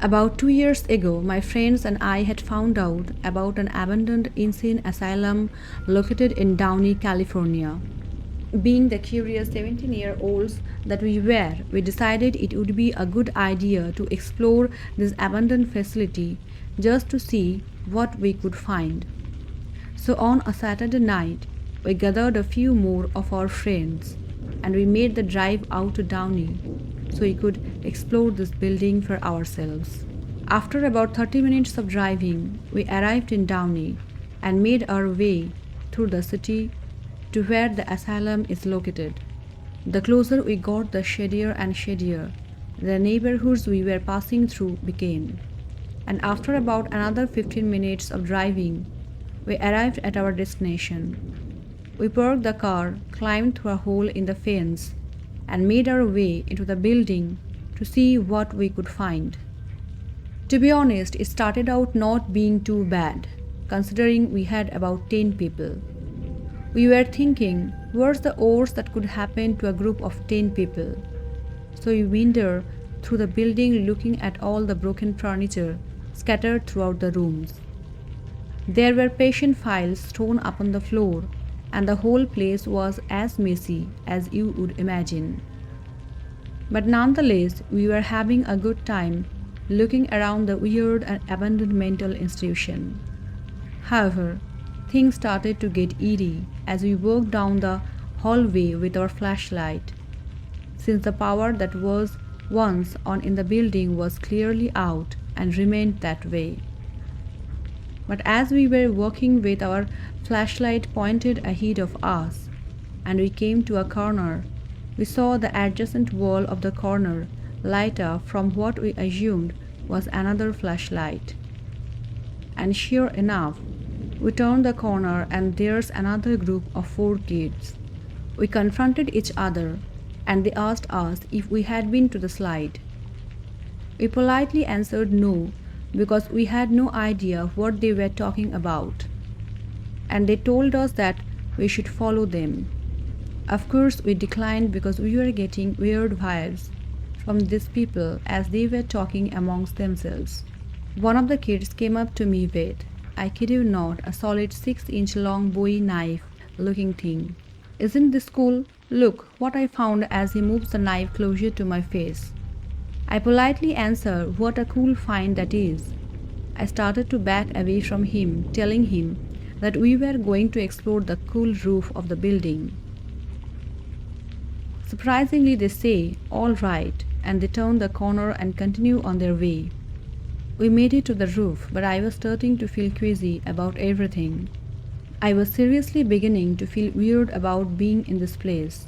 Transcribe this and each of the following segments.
About 2 years ago, my friends and I had found out about an abandoned insane asylum located in Downey, California. Being the curious 17-year-olds that we were, we decided it would be a good idea to explore this abandoned facility just to see what we could find. So on a Saturday night, we gathered a few more of our friends and we made the drive out to Downey so we could explore this building for ourselves. After about 30 minutes of driving, we arrived in Downey and made our way through the city to where the asylum is located. The closer we got, the shadier and shadier the neighborhoods we were passing through became. And after about another 15 minutes of driving, we arrived at our destination. We parked the car, climbed through a hole in the fence, and made our way into the building to see what we could find. To be honest, it started out not being too bad, considering we had about 10 people. We were thinking, what's the worst that could happen to a group of 10 people? So we wandered through the building looking at all the broken furniture scattered throughout the rooms. There were patient files thrown up on the floor, and the whole place was as messy as you would imagine. But nonetheless, we were having a good time looking around the weird and abandoned mental institution. However, things started to get eerie as we walked down the hallway with our flashlight, since the power that was once on in the building was clearly out and remained that way. But as we were walking with our flashlight pointed ahead of us, and we came to a corner, we saw the adjacent wall of the corner light up from what we assumed was another flashlight. And sure enough, we turned the corner and there's another group of 4 kids. We confronted each other and they asked us if we had been to the slide. We politely answered no because we had no idea what they were talking about. And they told us that we should follow them. Of course, we declined because we were getting weird vibes from these people as they were talking amongst themselves. One of the kids came up to me with, I kid you not, a solid 6-inch long Bowie knife looking thing. Isn't this cool? Look what I found as he moves the knife closer to my face. I politely answered what a cool find that is. I started to back away from him, telling him that we were going to explore the cool roof of the building. Surprisingly, they say, all right, and they turn the corner and continue on their way. We made it to the roof, but I was starting to feel queasy about everything. I was seriously beginning to feel weird about being in this place,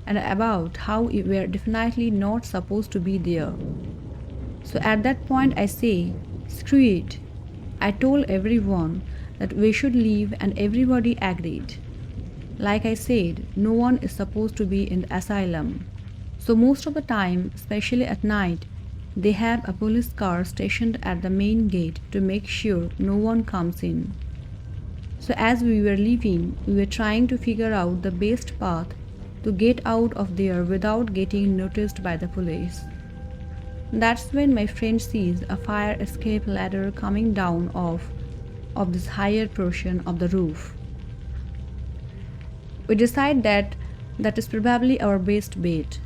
and about how we were definitely not supposed to be there. So at that point I say, screw it. I told everyone that we should leave and everybody agreed. Like I said, no one is supposed to be in the asylum. So most of the time, especially at night, they have a police car stationed at the main gate to make sure no one comes in. So as we were leaving, we were trying to figure out the best path to get out of there without getting noticed by the police. That's when my friend sees a fire escape ladder coming down off of this higher portion of the roof. We decide that is probably our best bet.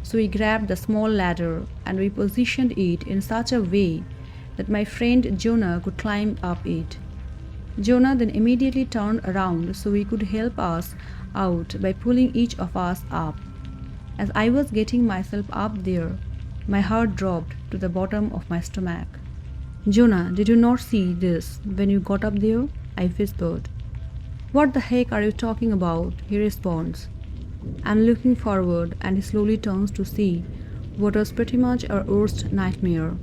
So we grabbed the small ladder and we positioned it in such a way that my friend Jonah could climb up it. Jonah then immediately turned around so he could help us out by pulling each of us up. As I was getting myself up there, my heart dropped to the bottom of my stomach. Jonah, did you not see this when you got up there? I whispered. What the heck are you talking about? He responds. I'm looking forward, and he slowly turns to see what was pretty much our worst nightmare.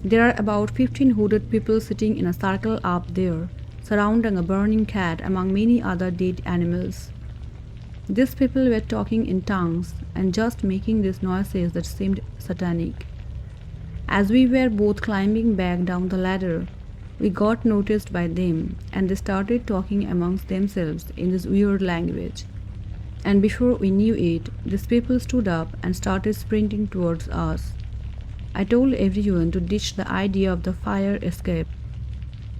There are about 15 hooded people sitting in a circle up there, surrounding a burning cat among many other dead animals. These people were talking in tongues and just making these noises that seemed satanic. As we were both climbing back down the ladder, we got noticed by them and they started talking amongst themselves in this weird language. And before we knew it, these people stood up and started sprinting towards us. I told everyone to ditch the idea of the fire escape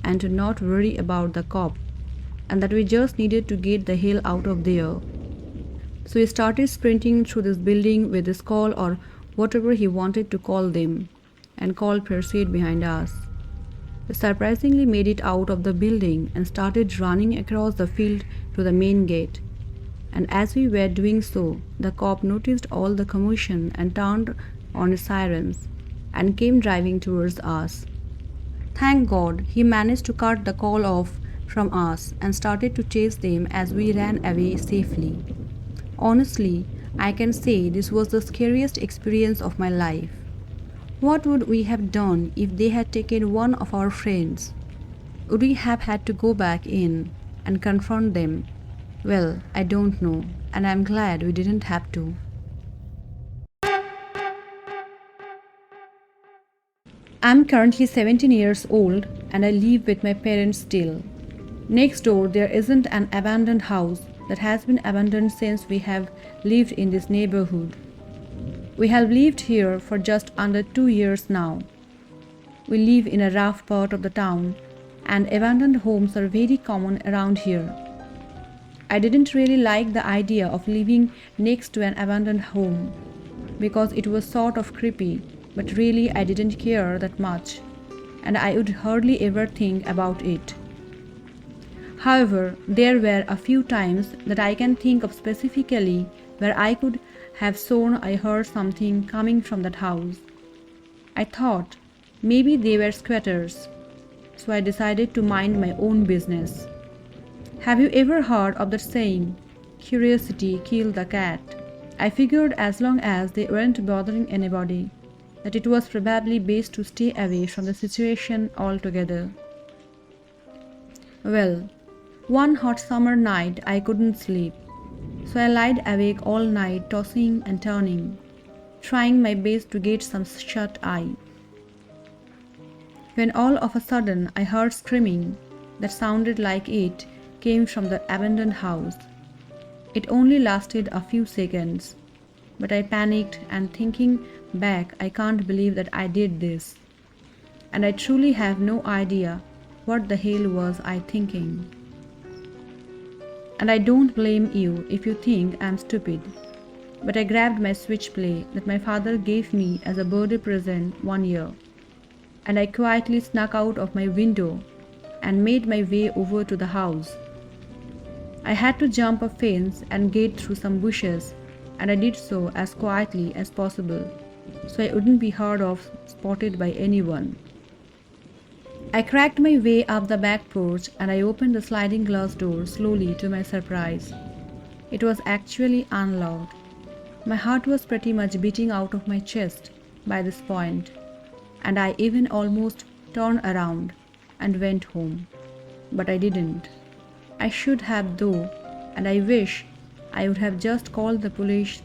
and to not worry about the cop, and that we just needed to get the hell out of there. So he started sprinting through this building with his call or whatever he wanted to call them, and called pursued behind us. We surprisingly made it out of the building and started running across the field to the main gate. And as we were doing so, the cop noticed all the commotion and turned on his sirens and came driving towards us. Thank God he managed to cut the call off from us and started to chase them as we ran away safely. Honestly, I can say this was the scariest experience of my life. What would we have done if they had taken one of our friends? Would we have had to go back in and confront them? Well, I don't know, and I'm glad we didn't have to. I'm currently 17 years old and I live with my parents still. Next door, there isn't an abandoned house that has been abandoned since we have lived in this neighborhood. We have lived here for just under 2 years now. We live in a rough part of the town, and abandoned homes are very common around here. I didn't really like the idea of living next to an abandoned home because it was sort of creepy, but really I didn't care that much, and I would hardly ever think about it. However, there were a few times that I can think of specifically where I could have sworn I heard something coming from that house. I thought maybe they were squatters, so I decided to mind my own business. Have you ever heard of the saying, curiosity killed the cat? I figured as long as they weren't bothering anybody, that it was probably best to stay away from the situation altogether. Well, one hot summer night I couldn't sleep, so I lied awake all night tossing and turning, trying my best to get some shut-eye. When all of a sudden I heard screaming that sounded like it came from the abandoned house. It only lasted a few seconds, but I panicked, and thinking back I can't believe that I did this. And I truly have no idea what the hell was I thinking. And I don't blame you if you think I'm stupid, but I grabbed my switchblade that my father gave me as a birthday present one year, and I quietly snuck out of my window and made my way over to the house. I had to jump a fence and get through some bushes, and I did so as quietly as possible, so I wouldn't be heard of, spotted by anyone. I cracked my way up the back porch and I opened the sliding glass door slowly to my surprise. It was actually unlocked. My heart was pretty much beating out of my chest by this point, and I even almost turned around and went home. But I didn't. I should have though, and I wish I would have just called the police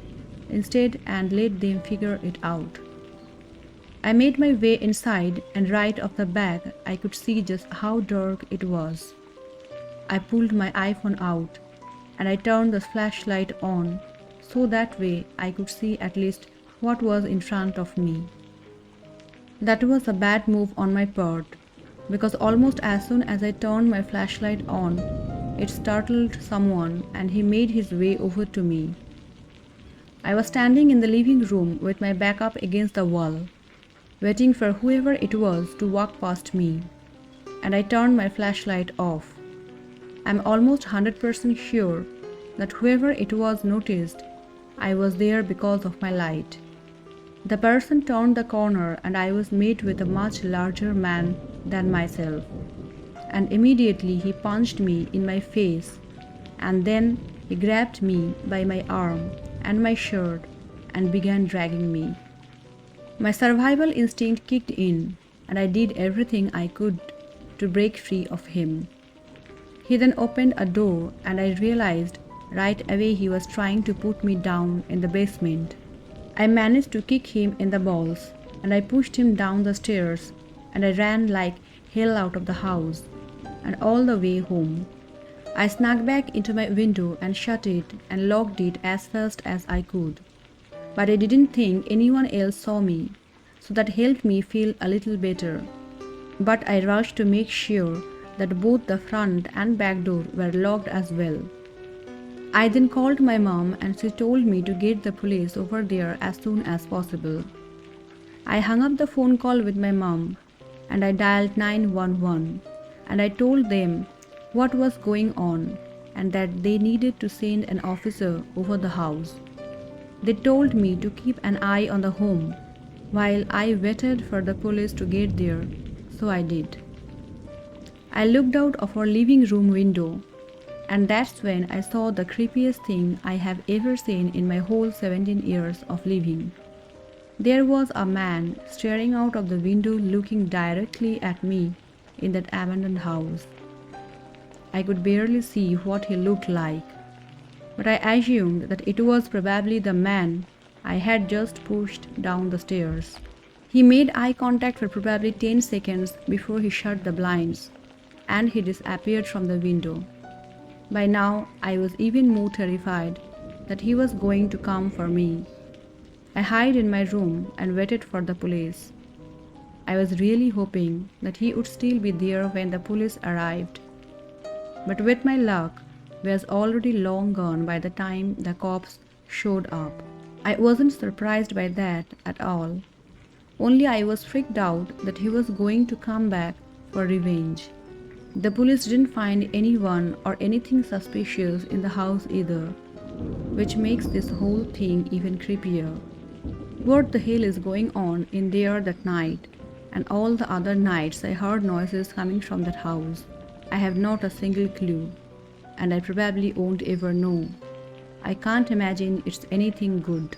instead and let them figure it out. I made my way inside, and right off the bat I could see just how dark it was. I pulled my iPhone out and I turned the flashlight on so that way I could see at least what was in front of me. That was a bad move on my part, because almost as soon as I turned my flashlight on, it startled someone and he made his way over to me. I was standing in the living room with my back up against the wall, waiting for whoever it was to walk past me, and I turned my flashlight off. I'm almost 100% sure that whoever it was noticed I was there because of my light. The person turned the corner and I was met with a much larger man than myself, and immediately he punched me in my face, and then he grabbed me by my arm and my shirt and began dragging me. My survival instinct kicked in, and I did everything I could to break free of him. He then opened a door, and I realized right away he was trying to put me down in the basement. I managed to kick him in the balls, and I pushed him down the stairs, and I ran like hell out of the house and all the way home. I snuck back into my window and shut it and locked it as fast as I could. But I didn't think anyone else saw me, so that helped me feel a little better. But I rushed to make sure that both the front and back door were locked as well. I then called my mom and she told me to get the police over there as soon as possible. I hung up the phone call with my mom and I dialed 911 and I told them what was going on and that they needed to send an officer over the house. They told me to keep an eye on the home while I waited for the police to get there, so I did. I looked out of our living room window, and that's when I saw the creepiest thing I have ever seen in my whole 17 years of living. There was a man staring out of the window looking directly at me in that abandoned house. I could barely see what he looked like, but I assumed that it was probably the man I had just pushed down the stairs. He made eye contact for probably 10 seconds before he shut the blinds, and he disappeared from the window. By now, I was even more terrified that he was going to come for me. I hid in my room and waited for the police. I was really hoping that he would still be there when the police arrived. But with my luck, he was already long gone by the time the cops showed up. I wasn't surprised by that at all. Only I was freaked out that he was going to come back for revenge. The police didn't find anyone or anything suspicious in the house either, which makes this whole thing even creepier. What the hell is going on in there that night and all the other nights I heard noises coming from that house? I have not a single clue, and I probably won't ever know. I can't imagine it's anything good.